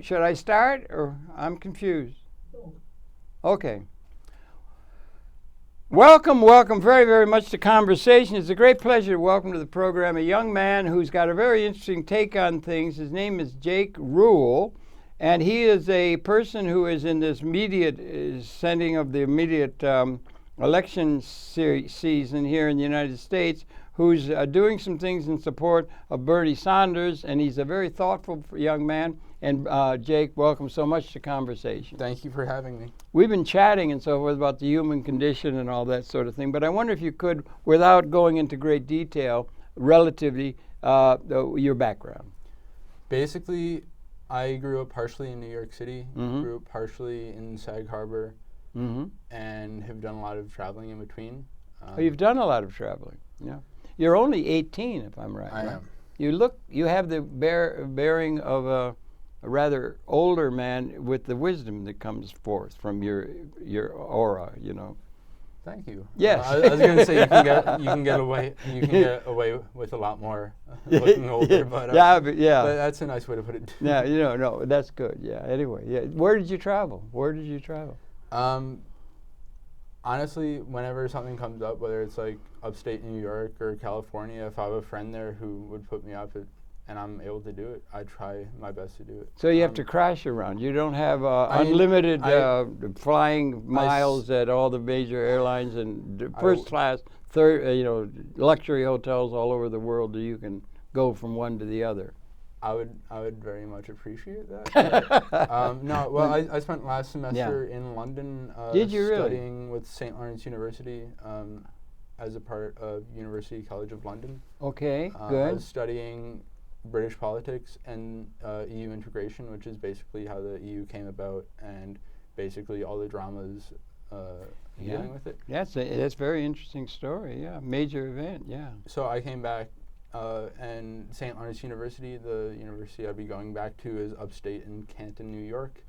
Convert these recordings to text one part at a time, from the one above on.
Should I start, or I'm confused? Okay. Welcome very, very much to Conversation. It's a great pleasure to welcome to the program a young man who's got a very interesting take on things. His name is Jake Reuhl, and he is a person who is in this sending of the immediate election season here in the United States, who's doing some things in support of Bernie Sanders, and he's a very thoughtful young man. And Jake, welcome so much to Conversation. Thank you for having me. We've been chatting and so forth about the human condition and all that sort of thing, but I wonder if you could, without going into great detail, relatively, your background. Basically, I grew up partially in New York City, grew up partially in Sag Harbor, and have done a lot of traveling in between. You've done a lot of traveling, yeah. You're only 18, if I'm right. I am. You have the bearing of a rather older man with the wisdom that comes forth from your aura, you know. Thank you. Yes. I was going to say you can get away with a lot more looking older, but but that's a nice way to put it. Yeah, no, that's good. Yeah. Anyway, yeah. Where did you travel? Honestly, whenever something comes up, whether it's like upstate New York or California, if I have a friend there who would put me up and I'm able to do it, I try my best to do it. So you have to crash around. You don't have unlimited flying miles at all the major airlines and first class, luxury hotels all over the world that you can go from one to the other. I would very much appreciate that. No, well, I spent last semester in London studying with St. Lawrence University as a part of University College of London. Okay, good. I was studying British politics and EU integration, which is basically how the EU came about and basically all the dramas dealing with it. That's a very interesting story, yeah. Major event, yeah. So I came back and St. Lawrence University, the university I'd be going back to, is upstate in Canton, New York.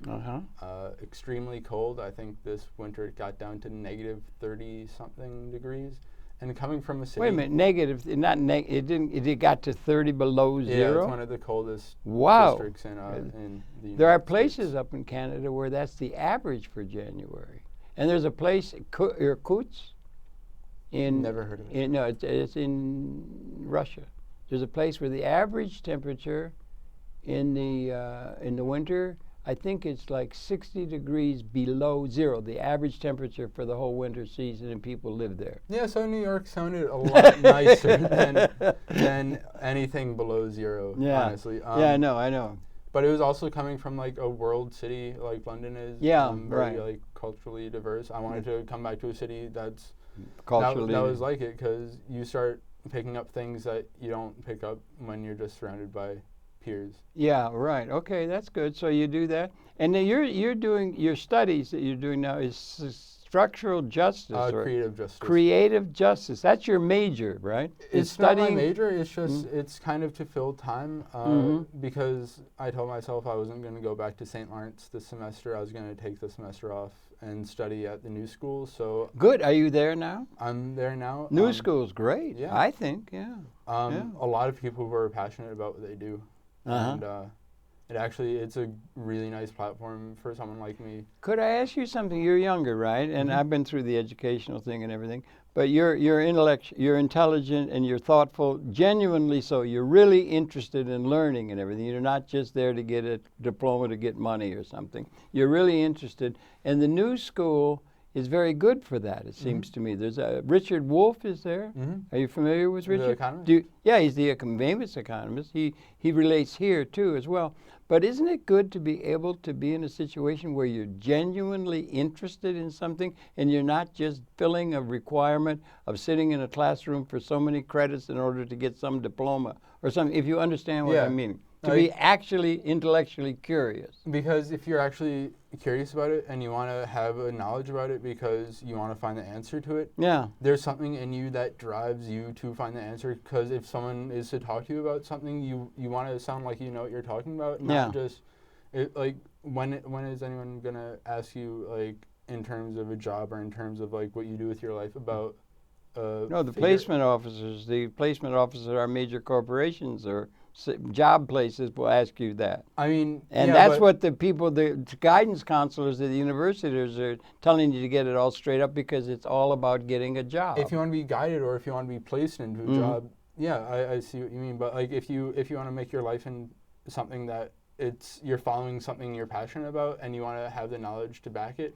Extremely cold. I think this winter it got down to negative 30-something degrees. And coming from a city... Wait a minute, negative, it got to 30 below zero? Yeah, it's one of the coldest districts in the United There are places up in Canada where that's the average for January. And there's a place, Irkutsk, never heard of it. It's in Russia. There's a place where the average temperature in the winter, I think it's like 60 degrees below zero, the average temperature for the whole winter season, and people live there. Yeah, so New York sounded a lot nicer than anything below zero, honestly. I know. But it was also coming from like a world city like London is. Very like culturally diverse. I wanted to come back to a city that's culturally that was like it, because you start picking up things that you don't pick up when you're just surrounded by peers. Yeah, right. Okay, that's good. So you do that, and then you're doing your studies that you're doing now is structural justice or creative justice. Creative justice. That's your major, right? It's not my major. It's just it's kind of to fill time because I told myself I wasn't going to go back to St. Lawrence this semester. I was going to take the semester off and study at the New School. So good. Are you there now? I'm there now. New School's great. Yeah, I think. Yeah. A lot of people who are passionate about what they do. And it's a really nice platform for someone like me. Could I ask you something? You're younger, right? And I've been through the educational thing and everything. But you're intelligent and you're thoughtful, genuinely so. You're really interested in learning and everything. You're not just there to get a diploma to get money or something. You're really interested. And the New School is very good for that, it seems to me. There's Richard Wolff is there. Are you familiar with Richard? The economist? He's the famous economist. He relates here too as well. But isn't it good to be able to be in a situation where you're genuinely interested in something and you're not just filling a requirement of sitting in a classroom for so many credits in order to get some diploma or something, if you understand what I mean? To be actually intellectually curious. Because if you're actually curious about it and you want to have a knowledge about it because you want to find the answer to it, there's something in you that drives you to find the answer. Because if someone is to talk to you about something, you want to sound like you know what you're talking about, not just like when is anyone gonna ask you like in terms of a job or in terms of like what you do with your life about? No, the placement officers. The placement officers are major corporations or job places will ask you that. I mean, and that's what the people, the guidance counselors at the universities are telling you to get it all straight up, because it's all about getting a job. If you want to be guided or if you want to be placed into a job, I see what you mean. But like if you want to make your life in something that you're following something you're passionate about and you want to have the knowledge to back it.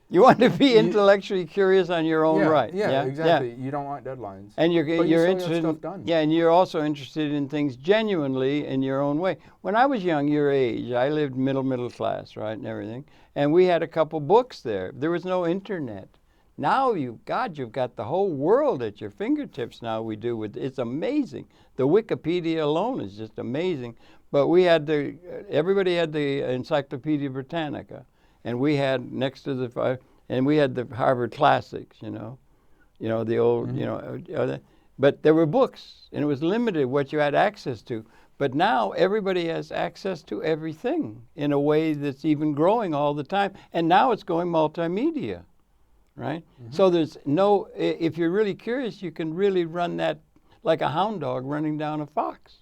You want to be intellectually curious on your own right. Yeah, exactly. You don't want deadlines. And you're interested in stuff done. Yeah, and you're also interested in things genuinely in your own way. When I was young, your age, I lived middle class, right, and everything. And we had a couple books there. There was no internet. Now you've got the whole world at your fingertips now. It's amazing. The Wikipedia alone is just amazing. But we had everybody had the Encyclopedia Britannica. And we had next to we had the Harvard Classics, the old, but there were books, and it was limited what you had access to. But now everybody has access to everything in a way that's even growing all the time. And now it's going multimedia, right? So if you're really curious, you can really run that like a hound dog running down a fox.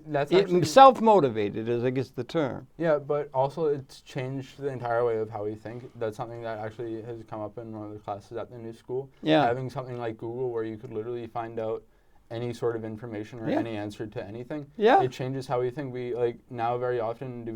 That's actually self-motivated is, I guess, the term. Yeah, but also it's changed the entire way of how we think. That's something that actually has come up in one of the classes at the new school. Yeah. Having something like Google where you could literally find out any sort of information or any answer to anything. Yeah. It changes how we think. Now very often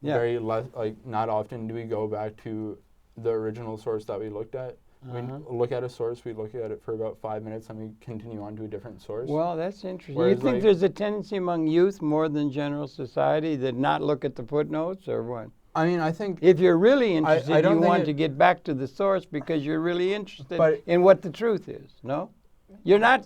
not often do we go back to the original source that we looked at. We look at a source, we look at it for about 5 minutes, and we continue on to a different source. Well, that's interesting. Whereas you think there's a tendency among youth more than general society that not look at the footnotes, or what? I mean, I think... If you're really interested, you want to get back to the source because you're really interested in what the truth is, no? You're not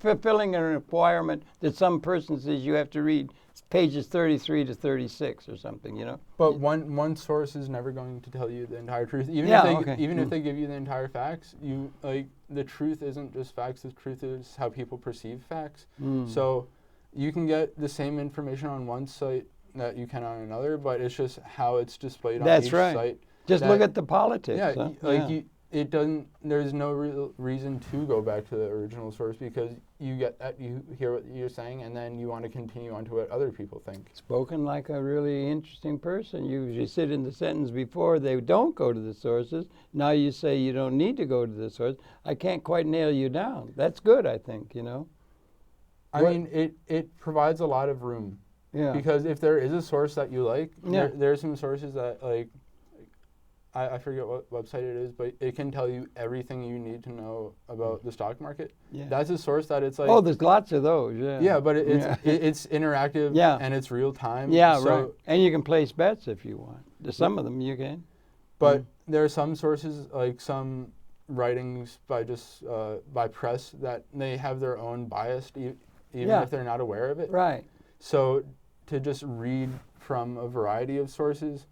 fulfilling a requirement that some person says you have to read pages 33 to 36 or something, But one source is never going to tell you the entire truth. Even if they give you the entire facts, the truth isn't just facts. The truth is how people perceive facts. So you can get the same information on one site that you can on another, but it's just how it's displayed on each site. Just look at the politics. Yeah, it doesn't. There's no real reason to go back to the original source because you get that, you hear what you're saying, and then you want to continue on to what other people think. Spoken like a really interesting person. You usually sit in the sentence before they don't go to the sources. Now you say you don't need to go to the source. I can't quite nail you down. That's good, I think. I mean, it provides a lot of room. Yeah. Because if there is a source that you like, there are some sources that I forget what website it is, but it can tell you everything you need to know about the stock market. Yeah. That's a source that it's like... Oh, there's lots of those, yeah. Yeah, but it's interactive and it's real time. Yeah, right. And you can place bets if you want. There's some of them you can. But there are some sources, like some writings by press, that they have their own bias, even if they're not aware of it. Right. So to just read from a variety of sources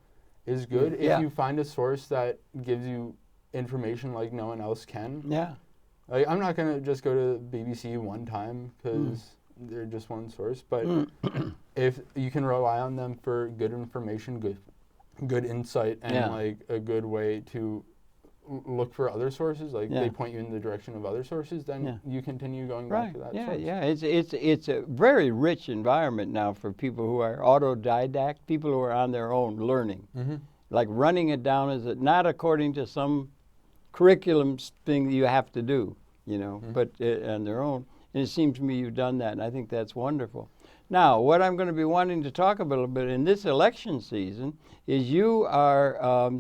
is good. If you find a source that gives you information like no one else can. Yeah. I'm not going to just go to BBC one time because they're just one source, but if you can rely on them for good information, good insight, and a good way to look for other sources, they point you in the direction of other sources, then you continue going back to that source. Yeah, it's a very rich environment now for people who are autodidact, people who are on their own learning. Like running it down as not according to some curriculum thing that you have to do, but on their own. And it seems to me you've done that, and I think that's wonderful. Now, what I'm going to be wanting to talk about a little bit in this election season is you are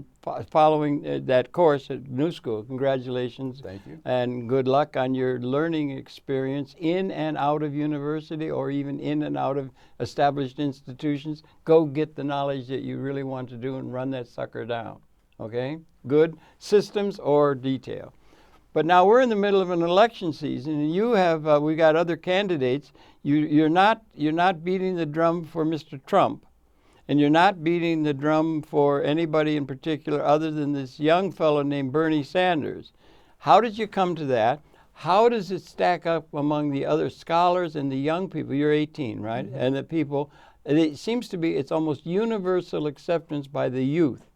following that course at New School. Congratulations. Thank you. And good luck on your learning experience in and out of university or even in and out of established institutions. Go get the knowledge that you really want to do and run that sucker down. Okay? Good? Systems or detail. But now we're in the middle of an election season, and you have we got other candidates. You're not beating the drum for Mr. Trump, and you're not beating the drum for anybody in particular other than this young fellow named Bernie Sanders. How did you come to that? How does it stack up among the other scholars and the young people? You're 18, right? And the people. It seems to be it's almost universal acceptance by the youth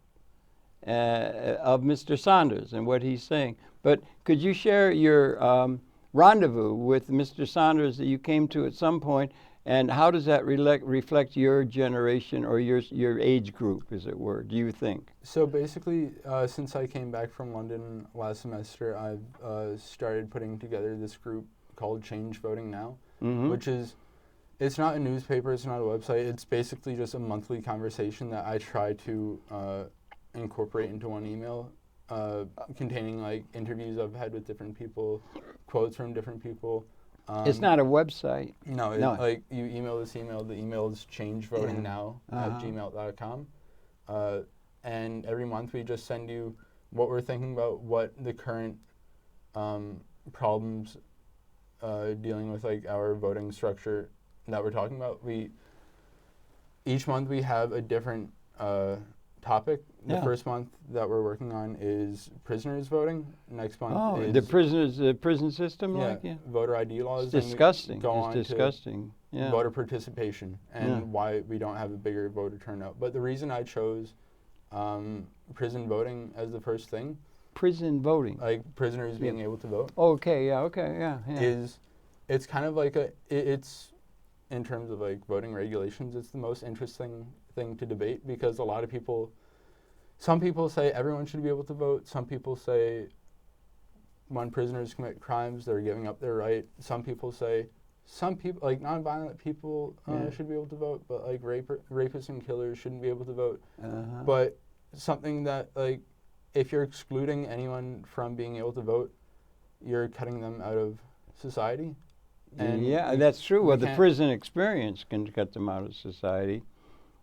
of Mr. Sanders and what he's saying. But could you share your rendezvous with Mr. Saunders that you came to at some point, and how does that reflect your generation or your age group, as it were, do you think? So basically, since I came back from London last semester, I've started putting together this group called Change Voting Now, which is, it's not a newspaper, it's not a website, it's basically just a monthly conversation that I try to incorporate into one email, containing like interviews I've had with different people, quotes from different people. It's not a website. No, like you email this email, the email is changevotingnow at gmail.com. And every month we just send you what we're thinking about, what the current problems dealing with like our voting structure that we're talking about. Each month we have a different topic. The first month that we're working on is prisoners voting. Next month is the prison system, voter ID laws. It's disgusting. It's disgusting. Voter participation and why we don't have a bigger voter turnout. But the reason I chose prison voting as the first thing. Prison voting. Like prisoners being able to vote. Is it's kind of like it's in terms of like voting regulations, it's the most interesting thing to debate because a lot of people, some people say everyone should be able to vote. Some people say when prisoners commit crimes, they're giving up their right. Some people say like nonviolent people should be able to vote, but like rapists and killers shouldn't be able to vote. But something that like if you're excluding anyone from being able to vote, you're cutting them out of society. And that's true. Well, the prison experience can cut them out of society.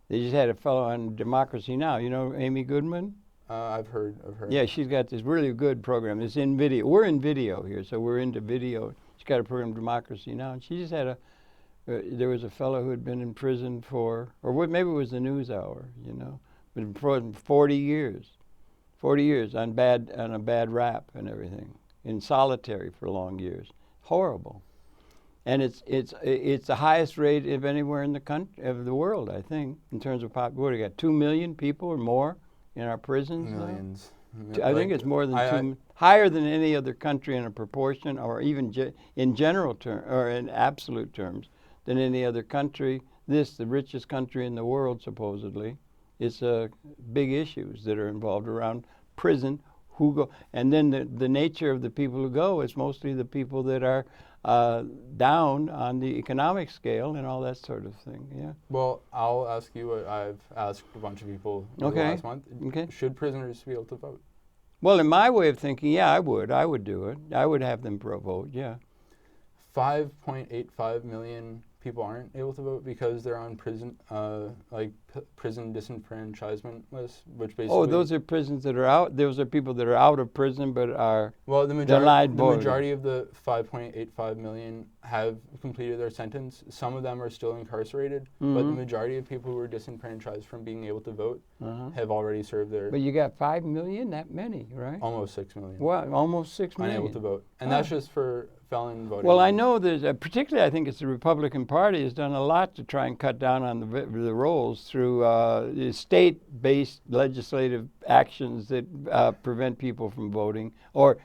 They just had a fellow on Democracy Now! You know Amy Goodman? I've heard of her. Yeah, she's got this really good program. It's in video. We're in video here, so we're into video. She's got a program, Democracy Now! And she just had there was a fellow who had been in prison maybe it was the NewsHour, been for 40 years. 40 years on a bad rap and everything, in solitary for long years. Horrible. And it's the highest rate of anywhere in the country of the world, I think, in terms of population. We got 2 million people or more in our prisons. Millions. I think it's more than higher than any other country in a proportion, or even in general terms or in absolute terms, than any other country. The richest country in the world, supposedly. It's big issues that are involved around prison. Who go, and then the nature of the people who go is mostly the people that are down on the economic scale and all that sort of thing. Yeah. Well, I'll ask you what I've asked a bunch of people over the last month. Should prisoners be able to vote? Well, in my way of thinking, I would. I would do it. I would have them vote. Yeah. 5.85 million people aren't able to vote because they're on prison, prison disenfranchisement lists, which basically. Oh, those are prisons that are out. Those are people that are out of prison but are. Well, the majority of the 5.85 million have completed their sentence. Some of them are still incarcerated, but the majority of people who are disenfranchised from being able to vote have already served their. But you got 5 million, that many, right? Almost 6 million. What? Almost 6 million. Unable to vote, and that's just for felon voting. Well, I know that particularly I think it's the Republican Party has done a lot to try and cut down on the rolls through state-based legislative actions that prevent people from voting or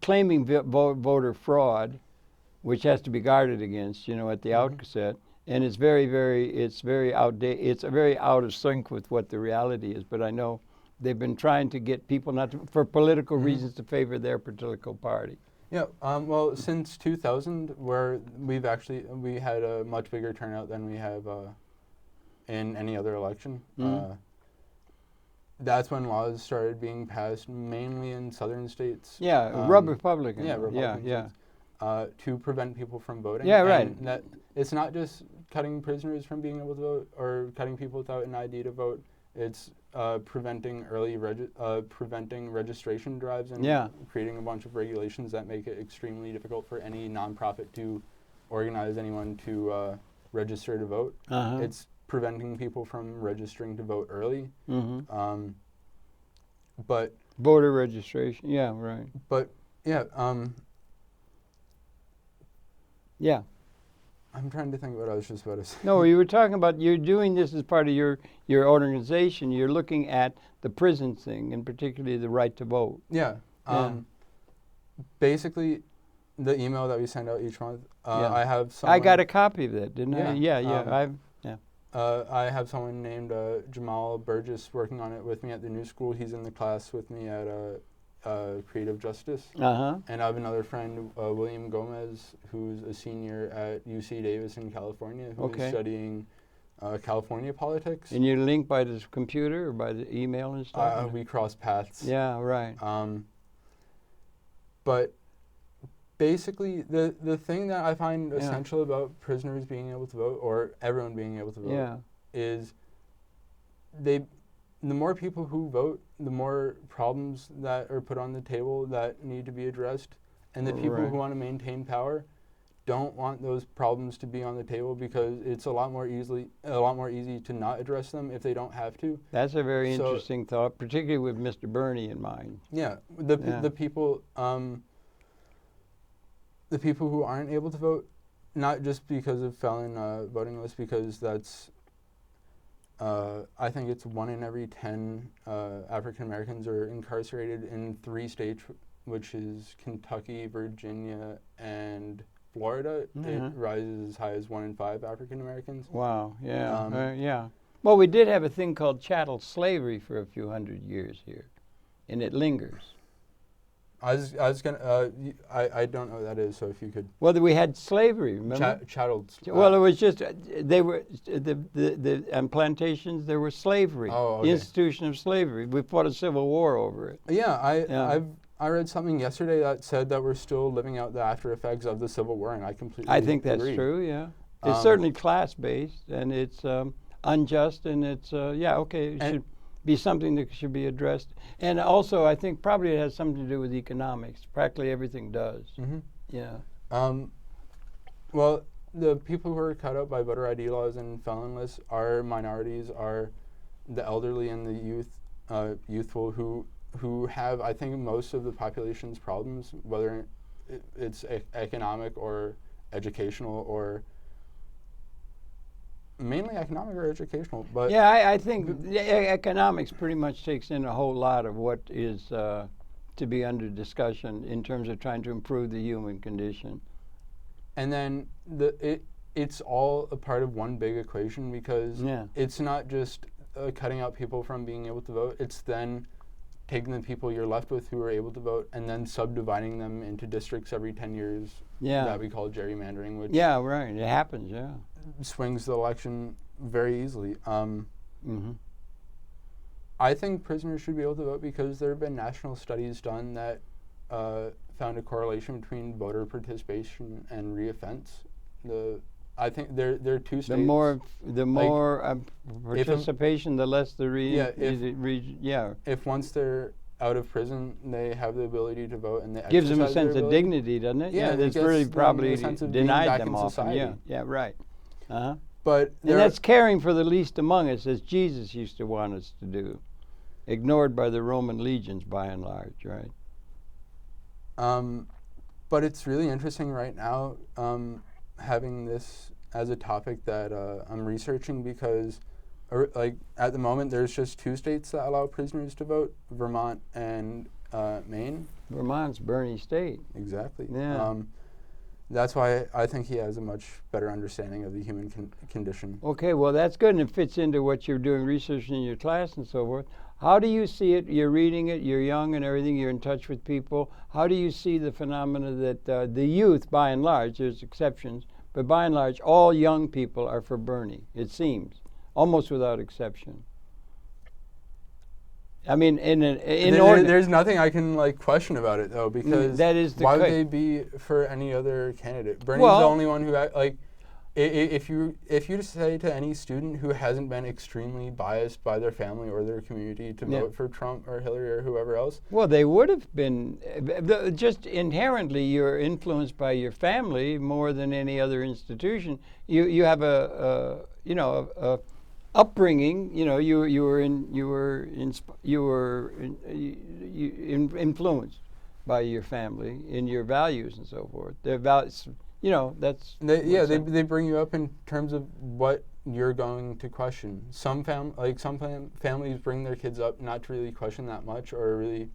claiming voter fraud, which has to be guarded against, at the outset. And it's very outdated. It's very out of sync with what the reality is. But I know they've been trying to get people for political reasons to favor their political party. Yeah, well, since 2000, where we had a much bigger turnout than we have in any other election. That's when laws started being passed, mainly in southern states. Yeah, Republican. Yeah, Republican states, to prevent people from voting. Yeah, right. And that it's not just cutting prisoners from being able to vote or cutting people without an ID to vote. It's preventing registration drives and creating a bunch of regulations that make it extremely difficult for any nonprofit to organize anyone to register to vote. It's preventing people from registering to vote early. But voter registration, yeah, right. But yeah, yeah. I'm trying to think what I was just about to say. No, you were talking about you're doing this as part of your organization. You're looking at the prison thing, and particularly the right to vote. Yeah. Basically, The email that we send out each month. I have someone. I got a copy of that, didn't I? Yeah. I have someone named Jamal Burgess working on it with me at the new school. He's in the class with me at Creative Justice. And I have another friend, William Gomez, who's a senior at UC Davis in California, who's studying California politics. And you're linked by the computer or by the email and stuff? We cross paths. Yeah, right. But basically, the thing that I find essential about prisoners being able to vote, or everyone being able to vote, is the more people who vote, the more problems that are put on the table that need to be addressed. And the people who want to maintain power don't want those problems to be on the table because it's a lot more easy to not address them if they don't have to. That's a very interesting thought, particularly with Mr. Bernie in mind. Yeah, the people who aren't able to vote, not just because of felon voting lists, because that's I think it's 1 in every 10 African Americans are incarcerated in 3 states, which is Kentucky, Virginia, and Florida. It rises as high as 1 in 5 African Americans. Wow, yeah. Well, we did have a thing called chattel slavery for a few hundred years here, and it lingers. I was gonna. I don't know what that is. So if you could. Well, we had slavery. Remember? Chattel. Well, it was just they were the on plantations. There was slavery. Oh, okay. The institution of slavery. We fought a civil war over it. Yeah, I read something yesterday that said that we're still living out the after effects of the Civil War, and I completely. I think that's true. Yeah, it's certainly class based, and it's unjust, and it's it should be something that should be addressed. And also, I think probably it has something to do with economics. Practically everything does. Mm-hmm. Yeah. Well, the people who are cut out by voter ID laws and felon lists are minorities, are the elderly and the youthful who have, I think, most of the population's problems, whether it's economic or educational or mainly economic or educational. But yeah, I think economics pretty much takes in a whole lot of what is to be under discussion in terms of trying to improve the human condition. And then it's all a part of one big equation because it's not just cutting out people from being able to vote. It's then taking the people you're left with who are able to vote and then subdividing them into districts every 10 years that we call gerrymandering, which it happens, swings the election very easily. I think prisoners should be able to vote because there have been national studies done that found a correlation between voter participation and reoffense. I think there are 2 states. The more participation, the less the If once they're out of prison, they have the ability to vote, and they gives them a sense of dignity, doesn't it? Yeah, that's really probably denied them often. Yeah, right. But that's caring for the least among us, as Jesus used to want us to do, ignored by the Roman legions by and large, right? But it's really interesting right now having this as a topic that I'm researching because, at the moment, there's just 2 states that allow prisoners to vote: Vermont and Maine. Vermont's Bernie state. Exactly. Yeah. That's why I think he has a much better understanding of the human condition. Okay, well, that's good, and it fits into what you're doing research in your class and so forth. How do you see it? You're reading it, you're young and everything, you're in touch with people. How do you see the phenomena that the youth, by and large, there's exceptions, but by and large, all young people are for Bernie, it seems, almost without exception? I mean, there's nothing I can question about it though, because that is why would they be for any other candidate? Bernie's the only one who if you just say to any student who hasn't been extremely biased by their family or their community to vote for Trump or Hillary or whoever else, well, they would have been. Just inherently, you're influenced by your family more than any other institution. You have a upbringing, you were influenced by your family in your values and so forth. Their values, they bring you up in terms of what you're going to question. Some families bring their kids up not to really question that much or really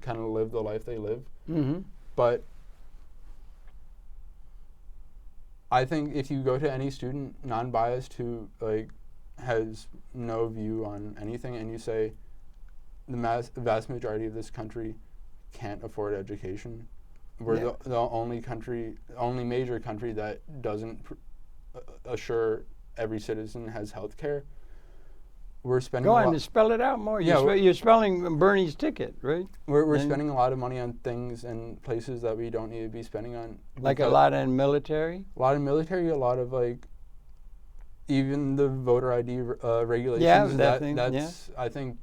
kind of live the life they live. Mm-hmm. But I think if you go to any student, non-biased, who like has no view on anything, and you say the vast majority of this country can't afford education, we're the only major country that doesn't assure every citizen has health care. We're spending. Go on to spell it out more. Yeah, you're spelling Bernie's ticket, right? We're spending a lot of money on things and places that we don't need to be spending on. Like a lot in military? A lot of military, a lot of like, even the voter ID regulations. Yeah, that's I think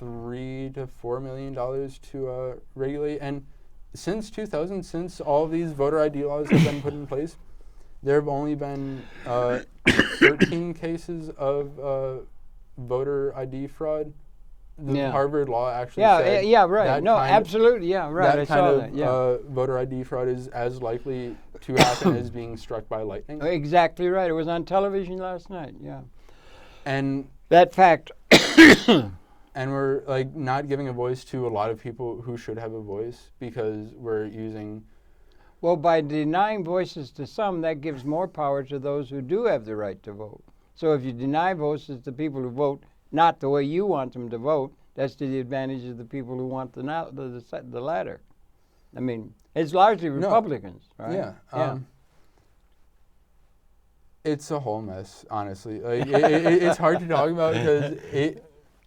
$3 to $4 million to regulate. And since 2000, since all of these voter ID laws have been put in place, there have only been 13 cases of voter ID fraud. The Harvard law actually said right. No, absolutely, right. That kind of voter ID fraud is as likely to happen as being struck by lightning. Exactly right. It was on television last night, And that fact. And we're like not giving a voice to a lot of people who should have a voice because we're using. Well, by denying voices to some, that gives more power to those who do have the right to vote. So if you deny voices to people who vote not the way you want them to vote, that's to the advantage of the people who want the latter. I mean, it's largely Republicans, right? Yeah. It's a whole mess, honestly. Like, it's hard to talk about because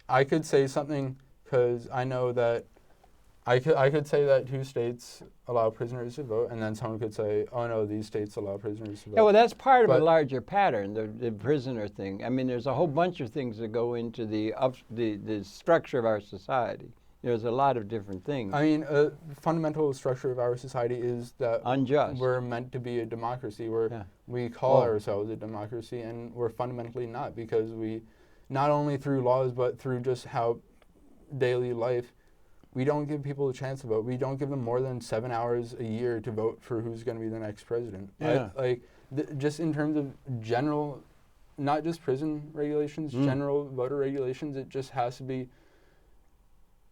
I could say something because I know that I could say that 2 states allow prisoners to vote, and then someone could say, oh, no, these states allow prisoners to vote. Yeah, well, that's part of a larger pattern, the prisoner thing. I mean, there's a whole bunch of things that go into the structure of our society. There's a lot of different things. I mean, the fundamental structure of our society is that unjust. We're meant to be a democracy. We call ourselves a democracy, and we're fundamentally not because we, not only through laws, but through just how daily life, we don't give people a chance to vote. We don't give them more than 7 hours a year to vote for who's going to be the next president. Yeah. Just in terms of general, not just prison regulations, general voter regulations, it just has to be,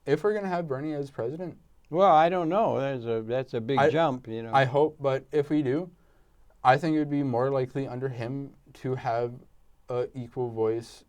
if we're going to have Bernie as president. Well, I don't know. That's a big jump, you know. I hope, but if we do, I think it would be more likely under him to have an equal voice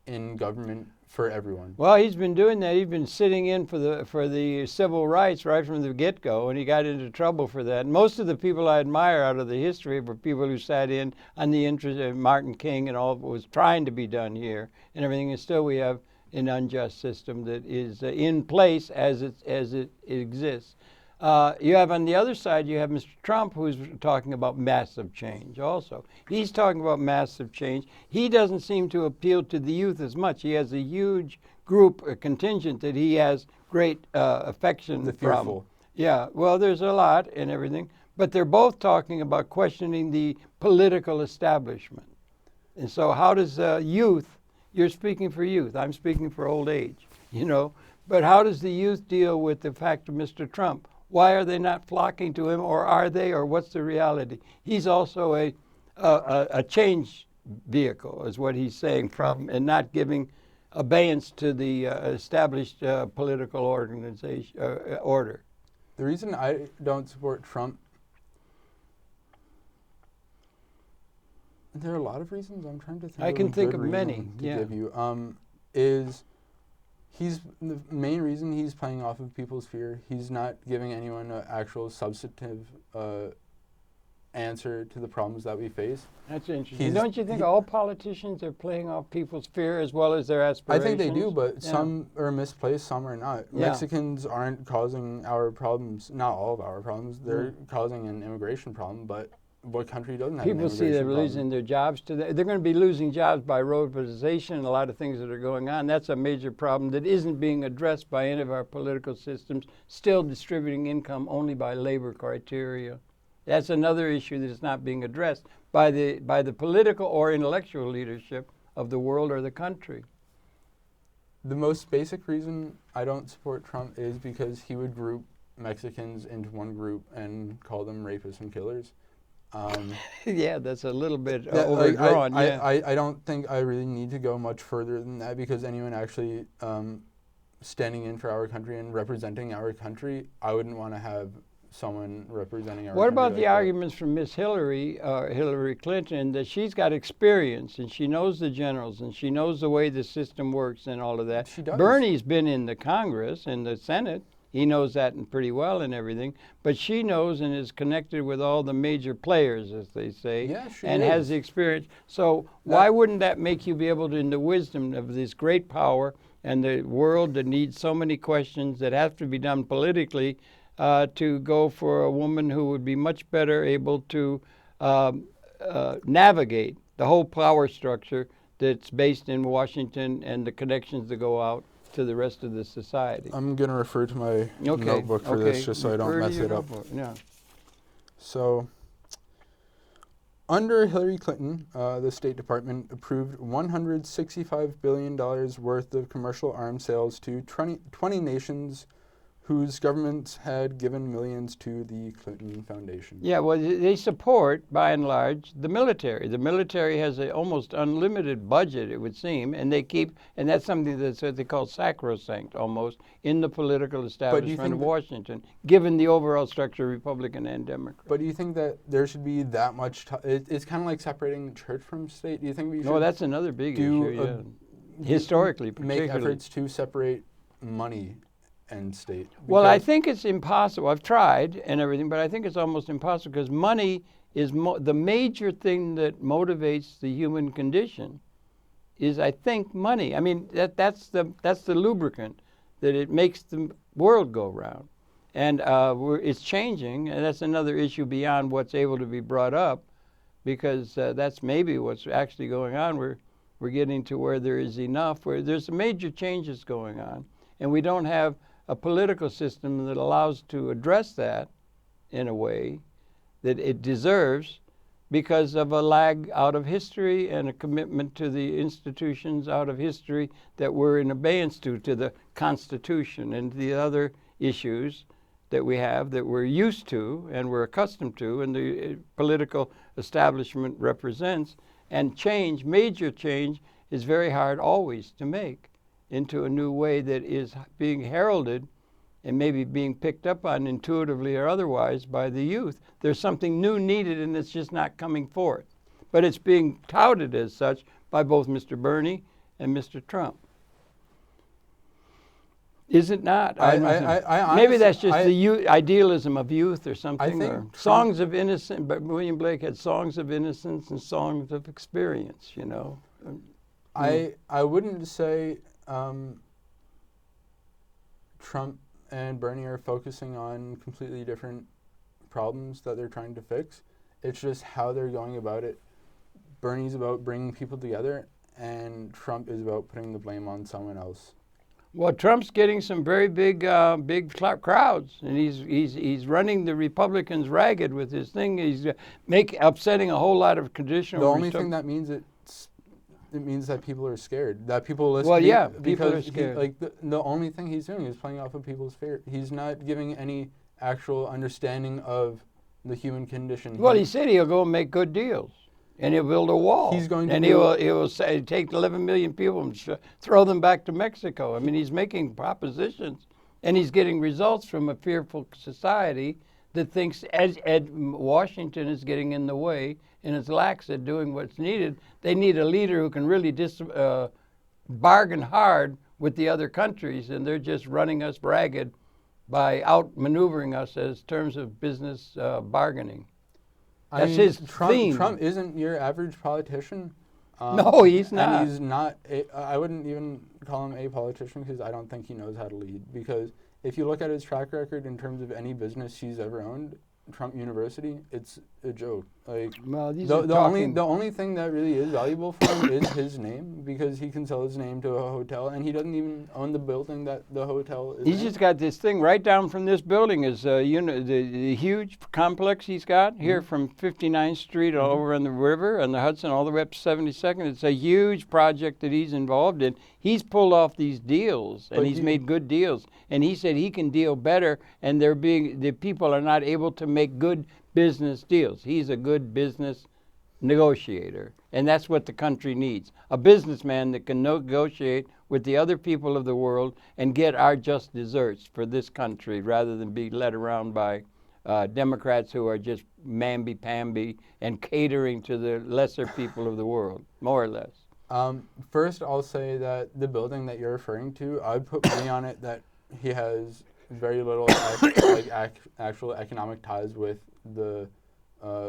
in government for everyone. Well, he's been doing that. He's been sitting in for the civil rights right from the get-go, and he got into trouble for that. And most of the people I admire out of the history were people who sat in on the interest of Martin King and all that was trying to be done here and everything. And still we have an unjust system that is in place as it exists. You have on the other side, you have Mr. Trump, who's talking about massive change also. He's talking about massive change. He doesn't seem to appeal to the youth as much. He has a huge group, a contingent that he has great affection the fearful. From. Yeah, well, there's a lot and everything. But they're both talking about questioning the political establishment. And so how does youth, you're speaking for youth, I'm speaking for old age, you know. But how does the youth deal with the fact of Mr. Trump? Why are they not flocking to him, or are they, or what's the reality? He's also a change vehicle, is what he's saying, from and not giving abeyance to the established political organization order. The reason I don't support Trump, there are a lot of reasons. I'm trying to think. I can think of many. To give you is. The main reason he's playing off of people's fear. He's not giving anyone an actual substantive answer to the problems that we face. That's interesting. Don't you think all politicians are playing off people's fear as well as their aspirations? I think they do, but some are misplaced, some are not. Yeah. Mexicans aren't causing our problems, not all of our problems. They're causing an immigration problem, but what country doesn't have people see they're losing their jobs they're going to be losing jobs by roboticization and a lot of things that are going on. That's a major problem that isn't being addressed by any of our political systems, still distributing income only by labor criteria. That's another issue that is not being addressed by the political or intellectual leadership of the world or the country. The most basic reason I don't support Trump is because he would group Mexicans into one group and call them rapists and killers. Yeah, that's a little bit overdrawn. I don't think I really need to go much further than that because anyone actually standing in for our country and representing our country, I wouldn't want to have someone representing our What country about the that. arguments from Miss Hillary Clinton, that she's got experience and she knows the generals and she knows the way the system works and all of that? She does. Bernie's been in the Congress and the Senate. He knows that pretty well and everything. But she knows and is connected with all the major players, as they say, and has the experience. So why wouldn't that make you be able to, in the wisdom of this great power and the world that needs so many questions that have to be done politically, to go for a woman who would be much better able to navigate the whole power structure that's based in Washington and the connections that go out to the rest of the society? I'm going to refer to my notebook for this just so I don't mess it up. Yeah. So, under Hillary Clinton, the State Department approved $165 billion worth of commercial arms sales to 20 nations whose governments had given millions to the Clinton Foundation. Yeah, well, they support, by and large, the military. The military has an almost unlimited budget, it would seem, and and that's something that's what they call sacrosanct, almost, in the political establishment of Washington, given the overall structure, Republican and Democrat. But do you think that there should be that much, it's kind of like separating church from state? Do you think we should that's another big issue, historically, particularly. Make efforts to separate money and state? Well, I think it's impossible. I've tried and everything, but I think it's almost impossible because money is the major thing that motivates the human condition. Is, I think, money. I mean, that's the lubricant that it makes the world go round, and it's changing, and that's another issue beyond what's able to be brought up, because that's maybe what's actually going on. We're getting to where there is enough, where there's major changes going on, and we don't have a political system that allows to address that in a way that it deserves, because of a lag out of history and a commitment to the institutions out of history that we're in abeyance to the Constitution and the other issues that we have that we're used to and we're accustomed to and the political establishment represents. And change, major change, is very hard always to make into a new way that is being heralded and maybe being picked up on intuitively or otherwise by the youth. There's something new needed and it's just not coming forth. But it's being touted as such by both Mr. Bernie and Mr. Trump. Is it not? Maybe that's just the idealism of youth or something. Or songs of innocence, but William Blake had songs of innocence and songs of experience, you know. I wouldn't say Trump and Bernie are focusing on completely different problems that they're trying to fix. It's just how they're going about it. Bernie's about bringing people together, and Trump is about putting the blame on someone else. Well, Trump's getting some very big crowds, and he's running the Republicans ragged with his thing. He's upsetting a whole lot of traditional. The only thing that means it means that people are scared. That people listen. Well, yeah, people are scared. The only thing he's doing is playing off of people's fear. He's not giving any actual understanding of the human condition. Well, he said he'll go and make good deals, and he'll build a wall. He's going to, and he will say take 11 million people and throw them back to Mexico. I mean, he's making propositions, and he's getting results from a fearful society that thinks Washington is getting in the way and is lax at doing what's needed. They need a leader who can really bargain hard with the other countries, and they're just running us ragged by outmaneuvering us as terms of business bargaining. That's his theme. Trump isn't your average politician. No, he's not. And he's not. I wouldn't even call him a politician because I don't think he knows how to lead. Because if you look at his track record in terms of any business he's ever owned, Trump University, it's a joke. Like, well, the only thing that really is valuable for him is his name, because he can sell his name to a hotel, and he doesn't even own the building that the hotel is. He's just got this thing right down from this building is the huge complex he's got here from 59th Street all over on the river and the Hudson all the way up to 72nd. It's a huge project that he's involved in. He's pulled off these deals, and he's made good deals. And he said he can deal better, and the people are not able to make good business deals. He's a good business negotiator, and that's what the country needs. A businessman that can negotiate with the other people of the world and get our just desserts for this country rather than be led around by Democrats who are just mamby-pamby and catering to the lesser people of the world, more or less? First, I'll say that the building that you're referring to, I would put money on it that he has very little actual economic ties with the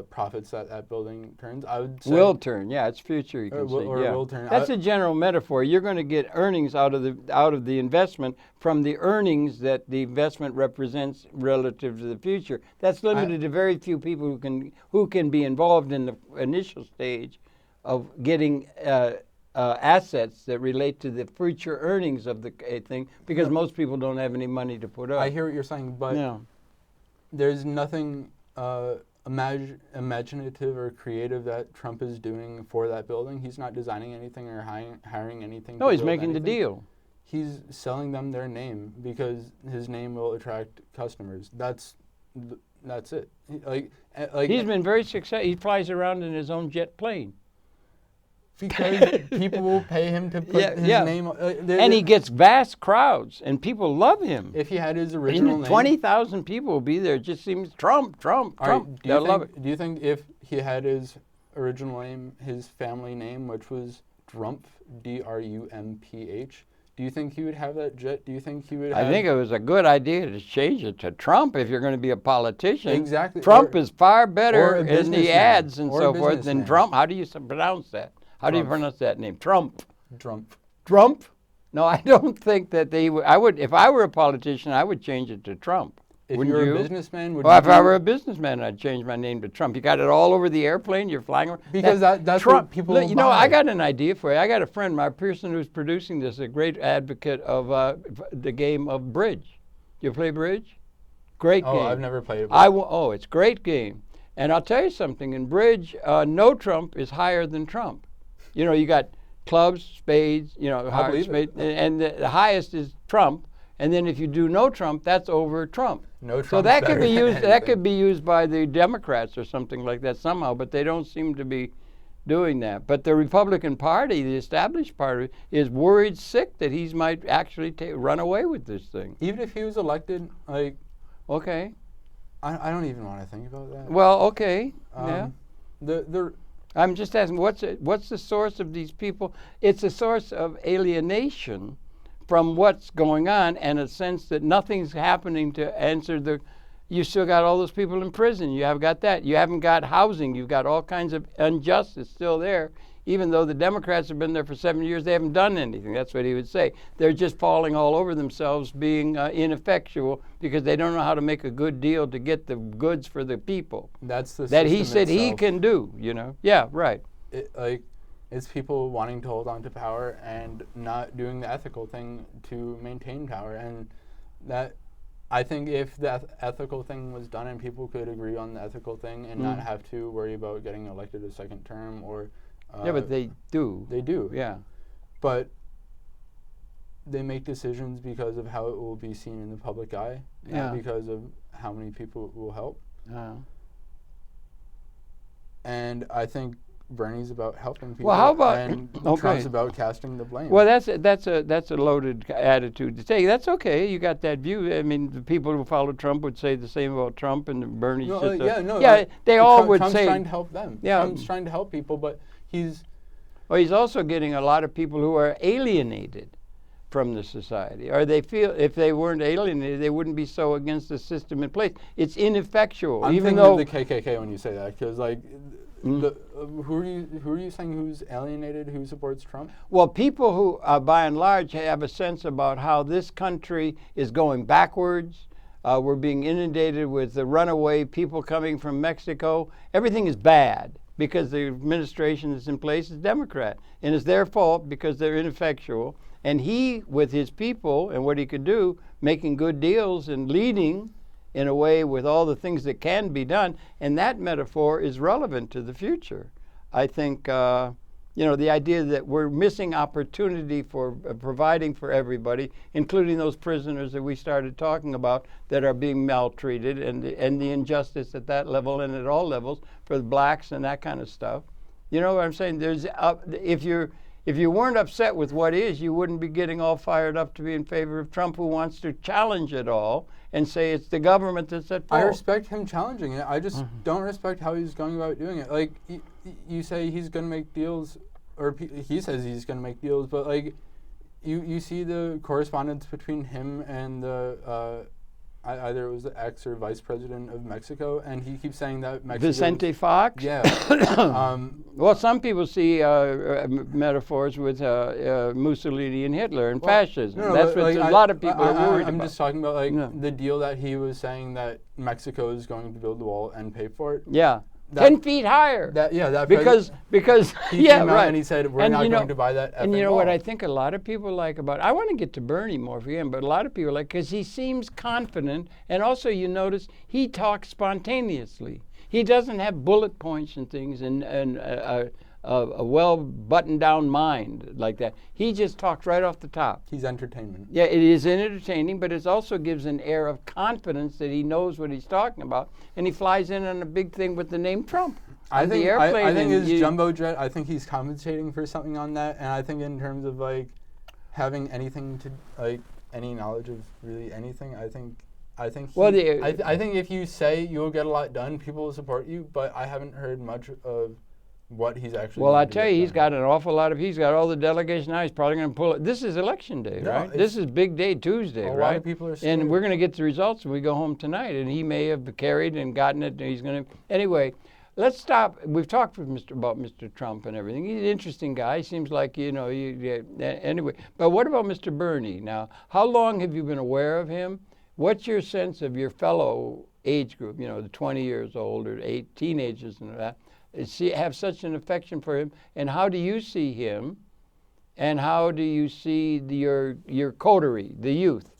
profits that building turns. I would say will turn, yeah, it's future. You can say, yeah. Will turn. That's a general metaphor. You're going to get earnings out of the investment from the earnings that the investment represents relative to the future. That's limited to very few people who can be involved in the initial stage of getting assets that relate to the future earnings of the thing, because most people don't have any money to put up. I hear what you're saying, but there's nothing imaginative or creative that Trump is doing for that building. He's not designing anything or hiring anything. No, he's making the deal. He's selling them their name because his name will attract customers. That's it. He's been very successful. He flies around in his own jet plane. Because people will pay him to put his name. And he gets vast crowds, and people love him. If he had his original name, 20,000 people will be there. It just seems Trump. They'll love it. Do you think if he had his original name, his family name, which was Drumph, D-R-U-M-P-H, do you think he would have that jet? Do you think he would have... I think it was a good idea to change it to Trump if you're going to be a politician. Exactly. Trump is far better in the ads and so forth than Trump. How do you pronounce that? How do you pronounce that name? Trump. Trump? No, I don't think that they would. I would, if I were a politician, I would change it to Trump. If you were a businessman, would if I were a businessman, I'd change my name to Trump. You got it all over the airplane. You're flying around. Because that's Trump, what people you know, I got an idea for you. I got a friend, my person who's producing this, a great advocate of the game of bridge. You play bridge? Great game. Oh, I've never played it. It's a great game. And I'll tell you something. In bridge, no Trump is higher than Trump. You know, you got clubs, spades, you know, and the highest is Trump. And then if you do no Trump, that's over Trump. No Trump. So that could be used. That could be used by the Democrats or something like that somehow. But they don't seem to be doing that. But the Republican Party, the established party, is worried sick that he might actually run away with this thing. Even if he was elected, like. Okay. I don't even want to think about that. Well, okay. I'm just asking, what's the source of these people? It's a source of alienation from what's going on, and a sense that nothing's happening to answer the. You still got all those people in prison. You have got that. You haven't got housing. You've got all kinds of injustice still there. Even though the Democrats have been there for 7 years, they haven't done anything. That's what he would say. They're just falling all over themselves, being ineffectual because they don't know how to make a good deal to get the goods for the people. That's the that he said itself. He can do. You know? Yeah, right. It's people wanting to hold on to power and not doing the ethical thing to maintain power. And that, I think, if the ethical thing was done and people could agree on the ethical thing and not have to worry about getting elected a second term or. Yeah, but they do. They do. Yeah. But they make decisions because of how it will be seen in the public eye, not because of how many people it will help. And I think Bernie's about helping people. Well, how about and Trump's about casting the blame. Well, that's a loaded attitude to take. That's okay. You got that view. I mean, the people who follow Trump would say the same about Trump, and Bernie's they all would Trump's say. Trump's trying to help them. Yeah. Trump's trying to help people, but he's also getting a lot of people who are alienated from the society, or they feel if they weren't alienated, they wouldn't be so against the system in place. It's ineffectual. I'm even thinking though of the KKK when you say that, because like. Who are you saying who's alienated, who supports Trump? Well, people who, by and large, have a sense about how this country is going backwards. We're being inundated with the runaway people coming from Mexico. Everything is bad because the administration that's in place is Democrat. And it's their fault because they're ineffectual. And he, with his people and what he could do, making good deals and leading in a way with all the things that can be done, and that metaphor is relevant to the future. I think, the idea that we're missing opportunity for providing for everybody, including those prisoners that we started talking about that are being maltreated, and the injustice at that level and at all levels for the blacks and that kind of stuff. You know what I'm saying? There's if you weren't upset with what is, you wouldn't be getting all fired up to be in favor of Trump, who wants to challenge it all and say it's the government that's at fault. I respect him challenging it. I just don't respect how he's going about doing it. Like, you say he's going to make deals, or he says he's going to make deals, but like, you see the correspondence between him and the either it was the ex or vice president of Mexico, and he keeps saying that Mexico. Vicente Fox? Yeah. Well, some people see metaphors with Mussolini and Hitler and fascism. No, that's what a lot of people are worried about. I'm just talking about the deal that he was saying that Mexico is going to build the wall and pay for it. Yeah. 10 feet higher. Because he came out and he said we're not going to buy that. And you know wall. what I think a lot of people like about, I want to get to Bernie more for him, but a lot of people like, because he seems confident, and also you notice he talks spontaneously. He doesn't have bullet points and things and a well buttoned down mind like that. He just talks right off the top. He's entertainment. Yeah, it is entertaining, but it also gives an air of confidence that he knows what he's talking about, and he flies in on a big thing with the name Trump. I think his jumbo jet, I think he's compensating for something on that, and I think in terms of like having anything to like any knowledge of really anything, I think if you say you'll get a lot done, people will support you, but I haven't heard much of what he's actually. Well, I tell you, he's got an awful lot of. He's got all the delegation now. He's probably going to pull it. This is election day, right? This is big day Tuesday, right? A lot of people are scared. And we're going to get the results when we go home tonight. And he may have carried and gotten it. And he's going to. Anyway, let's stop. We've talked with about Mr. Trump and everything. He's an interesting guy. He seems like anyway. But what about Mr. Bernie? Now, how long have you been aware of him? What's your sense of your fellow age group? You know, the 20 years old or 8 teenagers and that. Have such an affection for him, and how do you see him, and how do you see your coterie, the youth,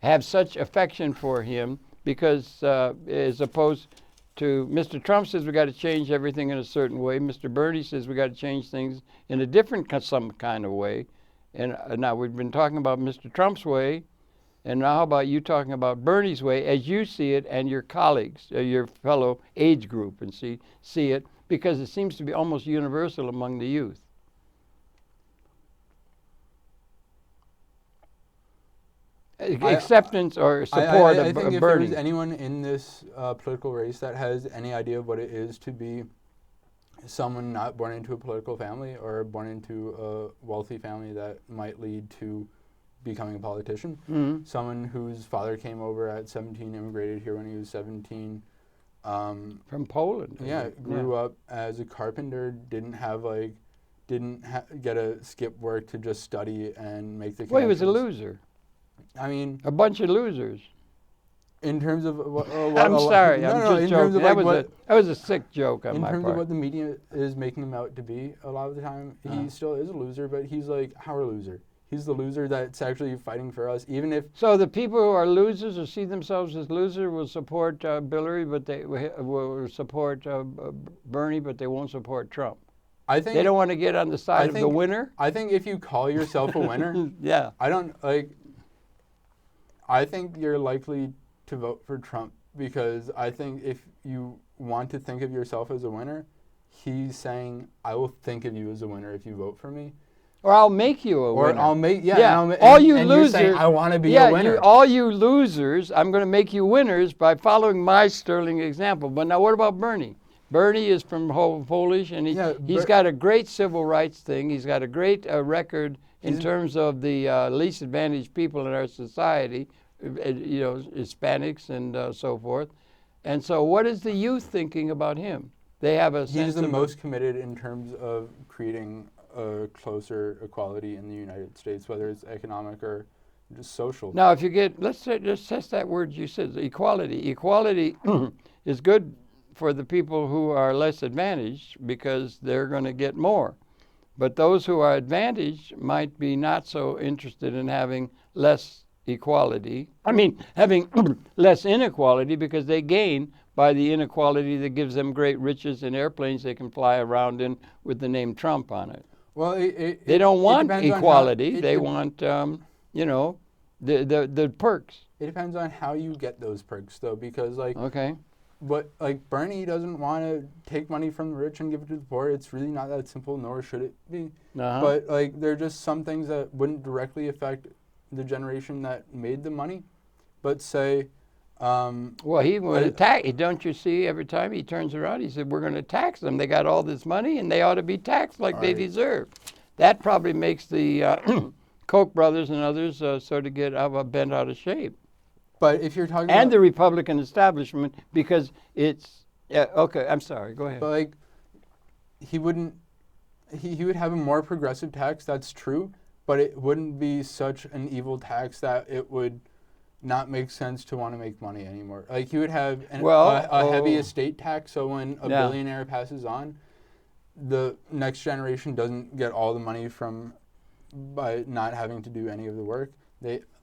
have such affection for him? Because as opposed to Mr. Trump says we got to change everything in a certain way, Mr. Bernie says we got to change things in a different some kind of way, and now we've been talking about Mr. Trump's way, and now how about you talking about Bernie's way as you see it, and your colleagues, your fellow age group, and see it. Because it seems to be almost universal among the youth. Acceptance or support I of think if Bernie. there's anyone in this political race that has any idea of what it is to be someone not born into a political family or born into a wealthy family that might lead to becoming a politician, someone whose father came over at 17, immigrated here when he was 17, from Poland. Yeah, grew up as a carpenter, didn't get to skip work to just study and make the connections. Well, he was a loser. I mean, a bunch of losers. In terms of I'm sorry, I'm just joking. That was a sick joke on my part. In terms of what the media is making him out to be, a lot of the time, he still is a loser, but he's like our loser. He's the loser that's actually fighting for us, even if. So the people who are losers or see themselves as losers will support Hillary, but they will support Bernie, but they won't support Trump. I think they don't want to get on the side of the winner. I think if you call yourself a winner, yeah. I think you're likely to vote for Trump because I think if you want to think of yourself as a winner, he's saying, "I will think of you as a winner if you vote for me." Or I'll make you a winner. Or I'll make, all you losers, you're saying, I want to be a winner. All you losers, I'm going to make you winners by following my sterling example. But now what about Bernie? Bernie is from Polish, and he's got a great civil rights thing. He's got a great record in terms of the least advantaged people in our society, Hispanics and so forth. And so what is the youth thinking about him? They have a sense He's the most committed in terms of creating a closer equality in the United States, whether it's economic or just social. Now, if you get, let's just test that word you said, equality. Equality is good for the people who are less advantaged because they're going to get more. But those who are advantaged might be not so interested in having less equality. I mean, having less inequality because they gain by the inequality that gives them great riches and airplanes they can fly around in with the name Trump on it. Well, they don't want equality. They want, the perks. It depends on how you get those perks, though, because, okay. But like Bernie doesn't want to take money from the rich and give it to the poor. It's really not that simple, nor should it be. But like there are just some things that wouldn't directly affect the generation that made the money. But say, well, he would attack. Don't you see? Every time he turns around, he said, "We're going to tax them. They got all this money, and they ought to be taxed like they deserve." That probably makes the Koch brothers and others sort of get bent out of shape. But if you're talking and the Republican establishment, because it's okay. I'm sorry. Go ahead. But like, he would have a more progressive tax. That's true, but it wouldn't be such an evil tax that it would not make sense to want to make money anymore. Like he would have a heavy estate tax, so when a billionaire passes on, the next generation doesn't get all the money by not having to do any of the work.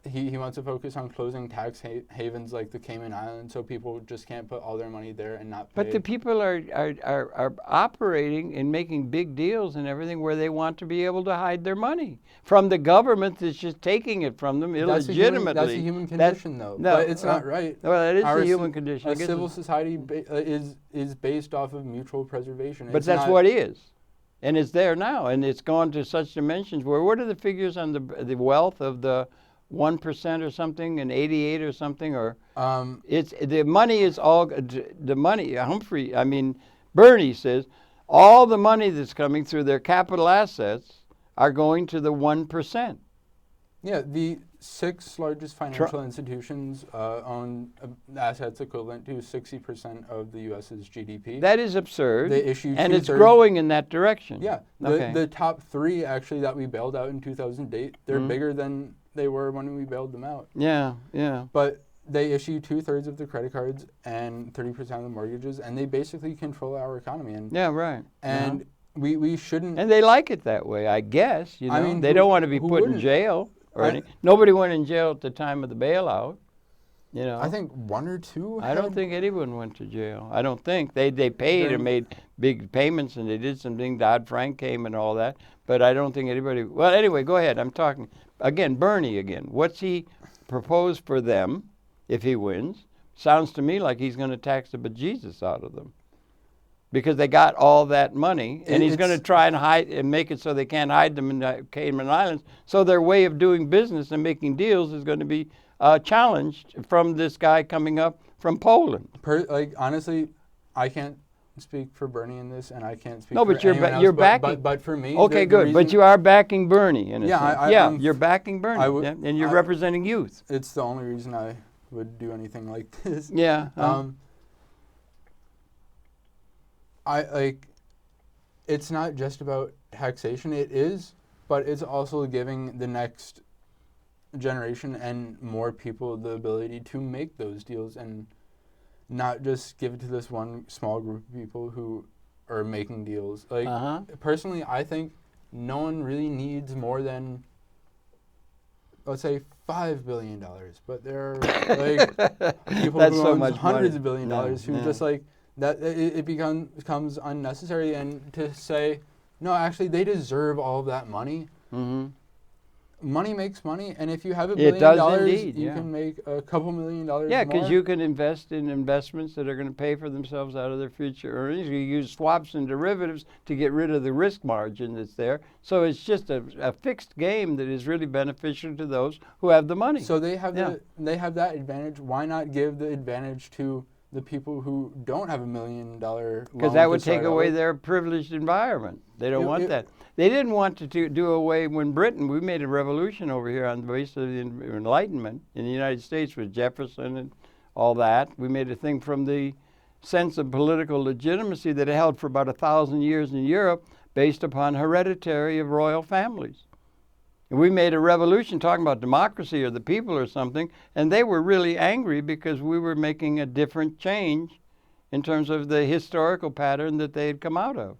He wants to focus on closing tax havens like the Cayman Islands, so people just can't put all their money there and not pay. But the people are operating and making big deals and everything where they want to be able to hide their money from the government that's just taking it from them illegitimately. That's a human condition, though. No, but it's not right. Well, it is a human condition. A civil society is based off of mutual preservation. But that's what it is. And it's there now, and it's gone to such dimensions where what are the figures on the wealth of the 1% or something, and 88 or something, or it's the money is all the money. Bernie says all the money that's coming through their capital assets are going to the 1%. Yeah, the 6 largest financial institutions own assets equivalent to 60% of the U.S.'s GDP. That is absurd. They issue and it's growing in that direction. Yeah, the top 3 actually that we bailed out in 2008, they're bigger than they were when we bailed them out. Yeah, yeah. But they issue 2/3 of the credit cards and 30% of the mortgages, and they basically control our economy. And yeah, right. And we shouldn't. And they like it that way, I guess. You know, I mean, they don't want to be put in jail or anything. Nobody went in jail at the time of the bailout. You know, I think 1 or 2. I don't think anyone went to jail. I don't think they paid and made big payments, and they did something. Dodd-Frank came and all that, but I don't think anybody. Well, anyway, go ahead. I'm talking again. Bernie again. What's he proposed for them if he wins? Sounds to me like he's going to tax the bejesus out of them because they got all that money, and he's going to try and hide and make it so they can't hide them in the Cayman Islands. So their way of doing business and making deals is going to be challenged from this guy coming up from Poland. Honestly, I can't speak for Bernie in this, and I can't speak. No, but you're backing. But for me, okay, good. But you are backing Bernie in a sense. You're backing Bernie, and you're representing youth. It's the only reason I would do anything like this. Yeah. It's not just about taxation. It is, but it's also giving the next generation and more people the ability to make those deals and not just give it to this one small group of people who are making deals. Personally, I think no one really needs more than, let's say, $5 billion, but there are people who own hundreds of billion dollars who just that it becomes unnecessary, and to say, no, actually they deserve all of that money. Mm-hmm. Money makes money, and if you have $1 billion, you can make a couple $1 million more. Yeah, because you can invest in investments that are going to pay for themselves out of their future earnings. You use swaps and derivatives to get rid of the risk margin that's there. So it's just a fixed game that is really beneficial to those who have the money. So they have that advantage. Why not give the advantage to the people who don't have $1 million loan? Because that would take away their privileged environment. They don't want that. They didn't want to do away when we made a revolution over here on the basis of the Enlightenment in the United States with Jefferson and all that. We made a thing from the sense of political legitimacy that it held for about 1,000 years in Europe based upon hereditary of royal families. And we made a revolution talking about democracy or the people or something, and they were really angry because we were making a different change in terms of the historical pattern that they had come out of.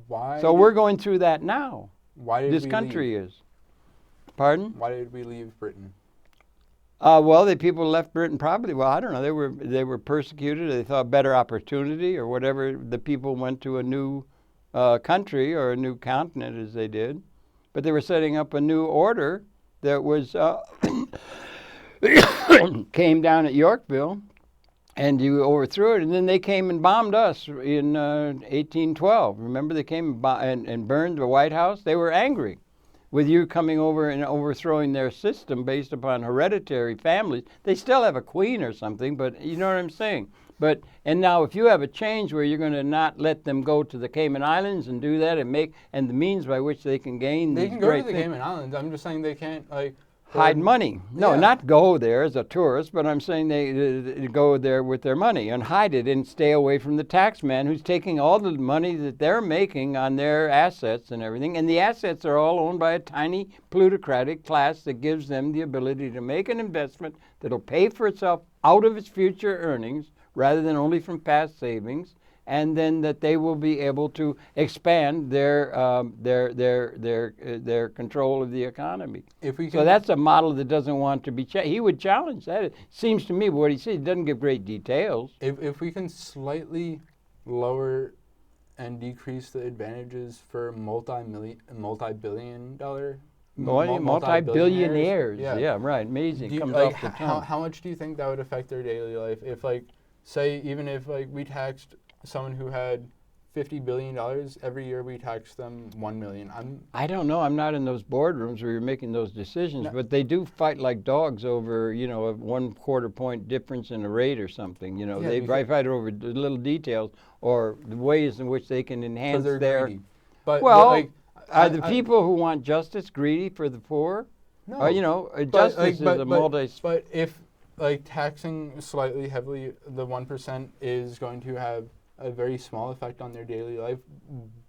Why? So we're going through that now. Why did this country is? Pardon? Why did we leave Britain? Well, the people left Britain probably. Well, I don't know. They were persecuted. They thought better opportunity or whatever. The people went to a new country or a new continent, as they did, but they were setting up a new order that was came down at Yorkville. And you overthrew it, and then they came and bombed us in 1812. Remember, they came and burned the White House? They were angry with you coming over and overthrowing their system based upon hereditary families. They still have a queen or something, but you know what I'm saying. And now if you have a change where you're going to not let them go to the Cayman Islands and do that and the means by which they can gain they these can great go to the things. Cayman Islands. I'm just saying they can't Hide money. No, yeah. Not go there as a tourist, but I'm saying they go there with their money and hide it and stay away from the tax man who's taking all the money that they're making on their assets and everything. And the assets are all owned by a tiny plutocratic class that gives them the ability to make an investment that'll pay for itself out of its future earnings rather than only from past savings. And then that they will be able to expand their control of the economy. So that's a model that doesn't want to be changed. He would challenge that. It seems to me what he says, he doesn't give great details. If we can slightly lower and decrease the advantages for multi-billion-dollar multi-billionaires. Yeah, right. Amazing. Comes off the tongue. How much do you think that would affect their daily life if, say, even if we taxed someone who had $50 billion every year, we tax them $1 million. I don't know. I'm not in those boardrooms where you're making those decisions, but they do fight like dogs over, a 1/4 point difference in a rate or something. They fight over the little details or the ways in which they can enhance their. Greedy. Are the people who want justice greedy for the poor? No. Justice is a multi. But if taxing slightly heavily the 1% is going to have a very small effect on their daily life,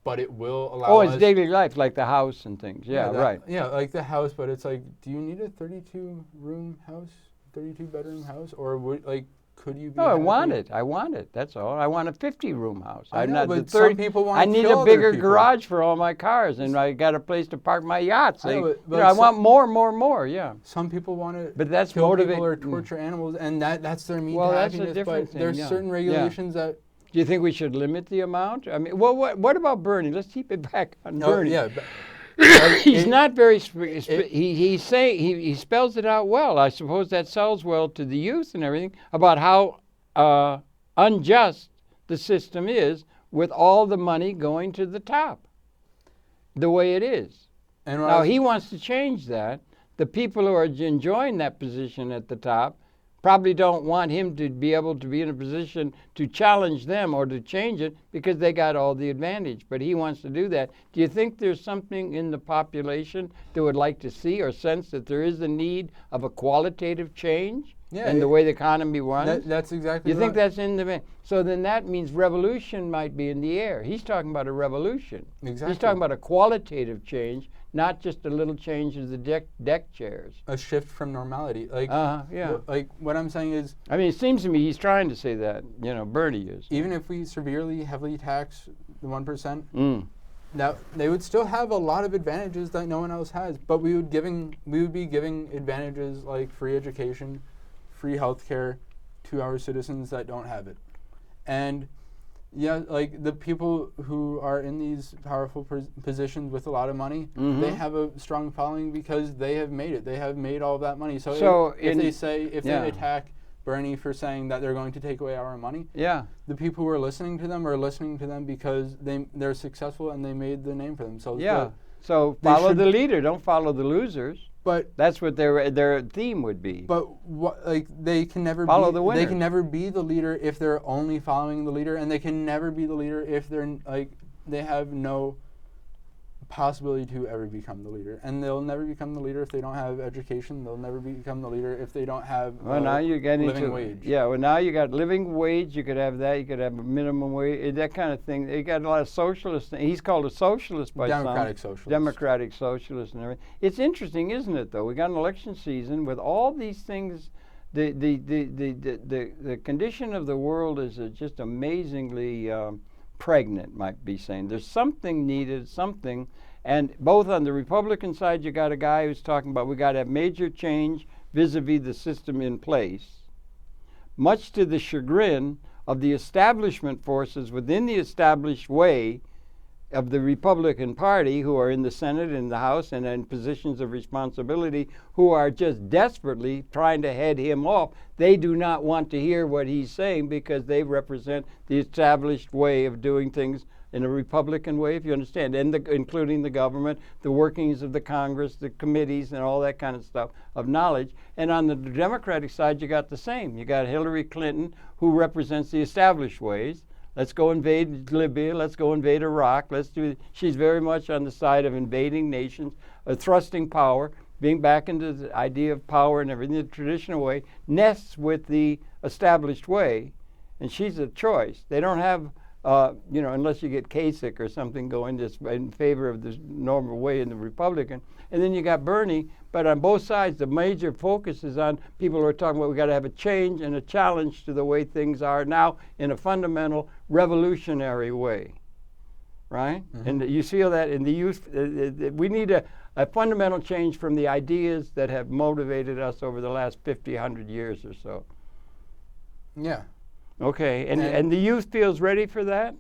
but it will allow it's daily life, like the house and things. Yeah, right. Yeah, like the house, but it's do you need a 32-room house, 32-bedroom house, or could you be I want it. That's all. I want a 50-room house. Some people want I need a bigger garage for all my cars, and I got a place to park my yachts. I want more, yeah. Some people want to kill people or torture animals, and that's their means to happiness, but there's certain regulations that... Do you think we should limit the amount? I mean, what about Bernie? Let's keep it back on Bernie. Yeah. He's not very. He spells it out well. I suppose that sells well to the youth and everything about how unjust the system is with all the money going to the top, the way it is. And now he wants to change that. The people who are enjoying that position at the top probably don't want him to be able to be in a position to challenge them or to change it because they got all the advantage. But he wants to do that. Do you think there's something in the population that would like to see or sense that there is a need of a qualitative change in the way the economy runs? That's exactly Do you think that's in the... So then that means revolution might be in the air. He's talking about a revolution. Exactly. He's talking about a qualitative change, not just a little change of the deck chairs. A shift from normality. Yeah. What I'm saying is... I mean, it seems to me he's trying to say that, Bernie is. Even if we severely, heavily tax the 1%, now they would still have a lot of advantages that no one else has, but we would be giving advantages like free education, free health care to our citizens that don't have it. And the people who are in these powerful positions with a lot of money, they have a strong following because they have made it. They have made all of that money. So if they attack Bernie for saying that they're going to take away our money, the people who are listening to them because they're successful and they made the name for themselves. Yeah. So follow the leader. Don't follow the losers. But that's what their theme would be. But they can never follow the winner. They can never be the leader if they're only following the leader, and they can never be the leader if they have no possibility to ever become the leader. And they'll never become the leader if they don't have education. They'll never become the leader if they don't have living wage. Yeah, well, now you got living wage. You could have that. You could have a minimum wage, that kind of thing. You got a lot of socialists. He's called a socialist by Democratic some. Socialist. Democratic socialist and everything. It's interesting, isn't it, though? We got an election season with all these things. The condition of the world is just amazingly pregnant, might be saying. There's something needed, and both on the Republican side, you got a guy who's talking about we got to have major change vis-a-vis the system in place, much to the chagrin of the establishment forces within the established way, of the Republican Party who are in the Senate and the House and in positions of responsibility who are just desperately trying to head him off. They do not want to hear what he's saying because they represent the established way of doing things in a Republican way, if you understand, and including the government, the workings of the Congress, the committees, and all that kind of stuff of knowledge. And on the Democratic side, you got the same. You got Hillary Clinton, who represents the established ways. Let's go invade Libya. Let's go invade Iraq. She's very much on the side of invading nations, thrusting power, being back into the idea of power and everything the traditional way, nests with the established way, and she's a choice. They don't have unless you get Kasich or something going just in favor of the normal way in the Republican. And then you got Bernie, but on both sides, the major focus is on people who are talking about we got to have a change and a challenge to the way things are now in a fundamental revolutionary way, right? Mm-hmm. And you feel that in the youth, we need a fundamental change from the ideas that have motivated us over the last 50, 100 years or so. Yeah. Okay, and the youth feels ready for that?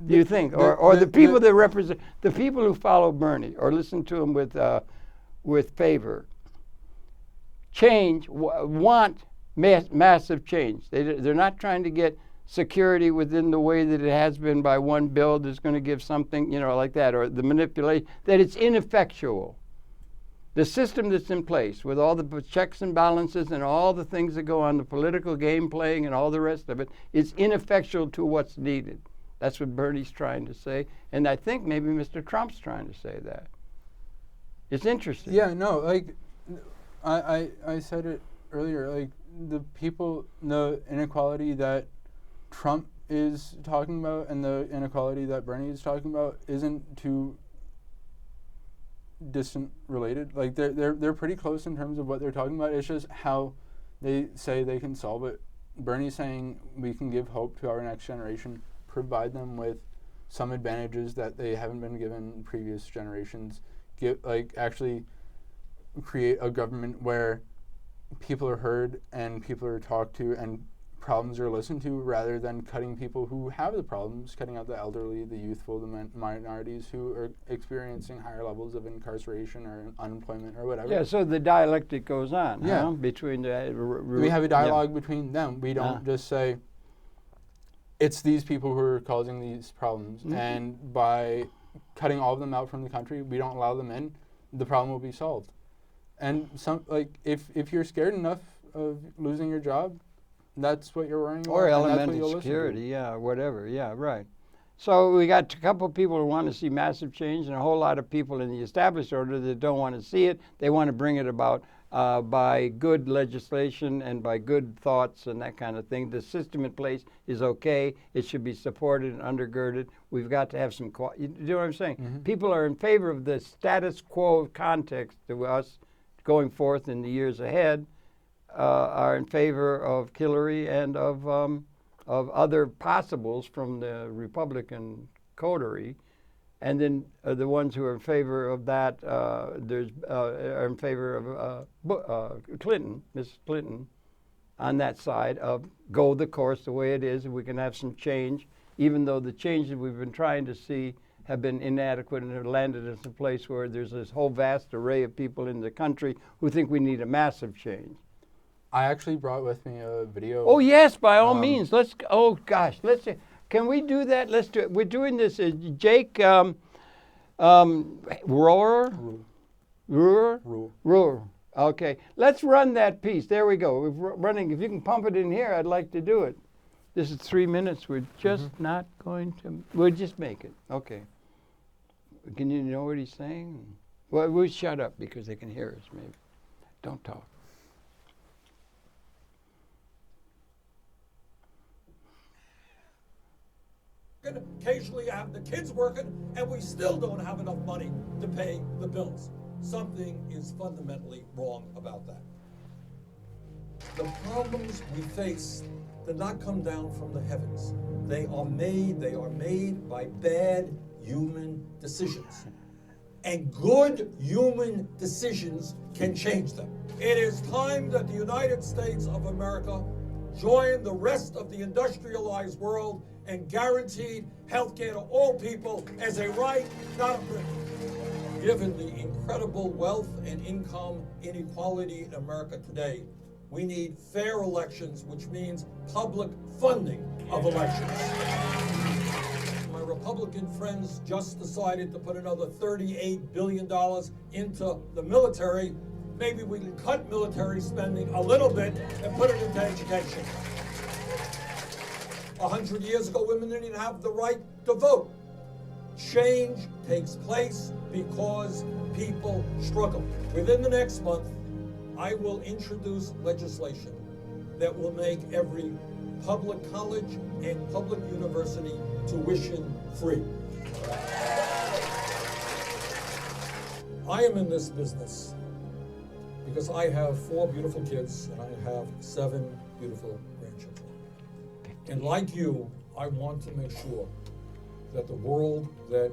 Do you think, or the people that represent the people who follow Bernie or listen to him with favor, want massive change. They're not trying to get security within the way that it has been by one bill that's going to give something, like that, or the manipulation that it's ineffectual. The system that's in place with all the checks and balances and all the things that go on, the political game playing and all the rest of it, is ineffectual to what's needed. That's what Bernie's trying to say. And I think maybe Mr. Trump's trying to say that. It's interesting. Yeah, no, like, I said it earlier, like, the inequality that Trump is talking about and the inequality that Bernie is talking about isn't too distant related. Like they're pretty close in terms of what they're talking about. It's just how they say they can solve it. Bernie's saying we can give hope to our next generation, provide them with some advantages that they haven't been given in previous generations. Actually create a government where people are heard and people are talked to and problems are listened to, rather than cutting people who have the problems, cutting out the elderly, the youthful, the minorities who are experiencing higher levels of incarceration or unemployment or whatever. Yeah, so the dialectic goes on, between the... we have a dialogue between them. We don't just say, it's these people who are causing these problems, and by cutting all of them out from the country, we don't allow them in, the problem will be solved. And if you're scared enough of losing your job, that's what you're worrying about. Or elemental security, whatever. Yeah, right. So we got a couple of people who want to see massive change and a whole lot of people in the established order that don't want to see it. They want to bring it about by good legislation and by good thoughts and that kind of thing. The system in place is okay. It should be supported and undergirded. We've got to have some... you know what I'm saying? Mm-hmm. People are in favor of the status quo context to us going forth in the years ahead. Are in favor of Hillary and of other possibles from the Republican coterie, and then the ones who are in favor of that are in favor of Clinton, Mrs. Clinton, on that side of go the course the way it is, and we can have some change, even though the changes we've been trying to see have been inadequate and have landed in a place where there's this whole vast array of people in the country who think we need a massive change. I actually brought with me a video. Oh yes, by all means. Let's. Oh gosh, let's. Can we do that? Let's do it. We're doing this. Jake Reuhl. Okay, let's run that piece. There we go. We're running. If you can pump it in here, I'd like to do it. This is 3 minutes. We're just not going to. We'll just make it. Okay. Can you know what he's saying? Well, we'll shut up because they can hear us. Maybe. Don't talk. Occasionally you have the kids working, and we still don't have enough money to pay the bills. Something is fundamentally wrong about that. The problems we face did not come down from the heavens. They are made by bad human decisions. And good human decisions can change them. It is time that the United States of America join the rest of the industrialized world and guaranteed health care to all people as a right, not a privilege. Given the incredible wealth and income inequality in America today, we need fair elections, which means public funding of elections. My Republican friends just decided to put another $38 billion into the military. Maybe we can cut military spending a little bit and put it into education. 100 years ago, women didn't even have the right to vote. Change takes place because people struggle. Within the next month, I will introduce legislation that will make every public college and public university tuition free. I am in this business because I have 4 beautiful kids and I have 7 beautiful grandchildren. And like you, I want to make sure that the world that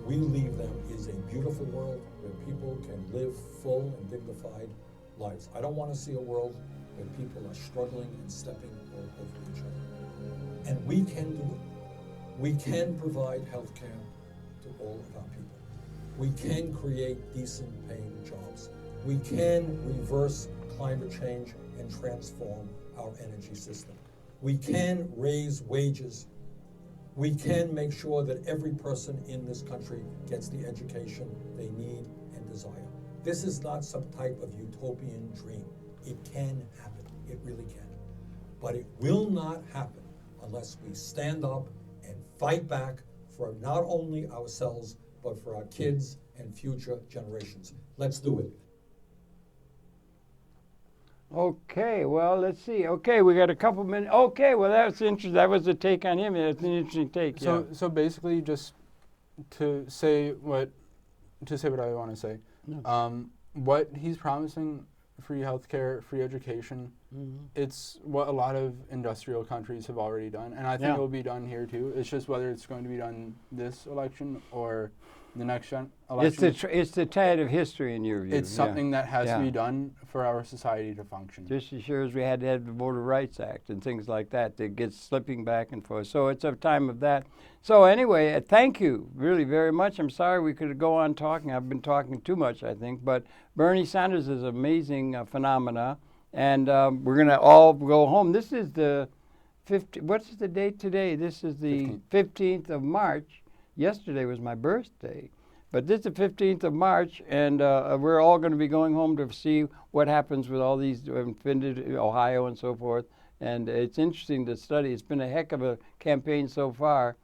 we leave them is a beautiful world where people can live full and dignified lives. I don't want to see a world where people are struggling and stepping all over each other. And we can do it. We can provide health care to all of our people. We can create decent paying jobs. We can reverse climate change and transform our energy system. We can raise wages. We can make sure that every person in this country gets the education they need and desire. This is not some type of utopian dream. It can happen. It really can. But it will not happen unless we stand up and fight back for not only ourselves, but for our kids and future generations. Let's do it. Okay, well, let's see. Okay, we got a couple minutes. Okay, well, that's interesting. That was a take on him. That's an interesting take. So, yeah. So basically, just to say what I want to say, what he's promising: free healthcare, free education. It's what a lot of industrial countries have already done, and I think it will be done here too. It's just whether it's going to be done this election or the next election. It's the tide of history in your view. It's something that has to be done for our society to function. Just as sure as we had to have the Voter Rights Act and things like that gets slipping back and forth. So it's a time of that. So anyway, thank you really very much. I'm sorry we could go on talking. I've been talking too much, I think. But Bernie Sanders is an amazing phenomena. And we're going to all go home. This is the 15th. What's the date today? This is the 15th of March. Yesterday was my birthday. But this is the 15th of March, and we're all going to be going home to see what happens with all these offended Ohio and so forth. And it's interesting to study. It's been a heck of a campaign so far.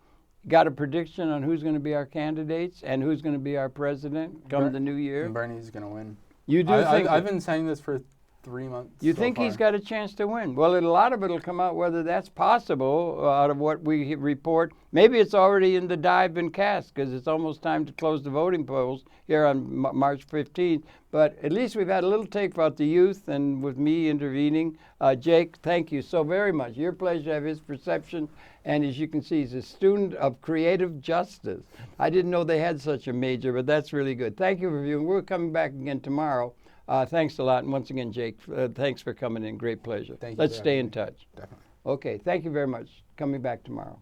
Got a prediction on who's going to be our candidates and who's going to be our president come the new year? Bernie's going to win. You do think? I've been saying this for 3 months. You think he's got a chance to win? Well, a lot of it will come out whether that's possible out of what we report. Maybe it's already in the die been cast because it's almost time to close the voting polls here on March 15th. But at least we've had a little take about the youth and with me intervening. Jake, thank you so very much. Your pleasure to have his perception. And as you can see, he's a student of creative justice. I didn't know they had such a major, but that's really good. Thank you for viewing. We're coming back again tomorrow. Thanks a lot. And once again, Jake, thanks for coming in. Great pleasure. Thank you. Let's stay in touch. Definitely. Okay. Thank you very much. Coming back tomorrow.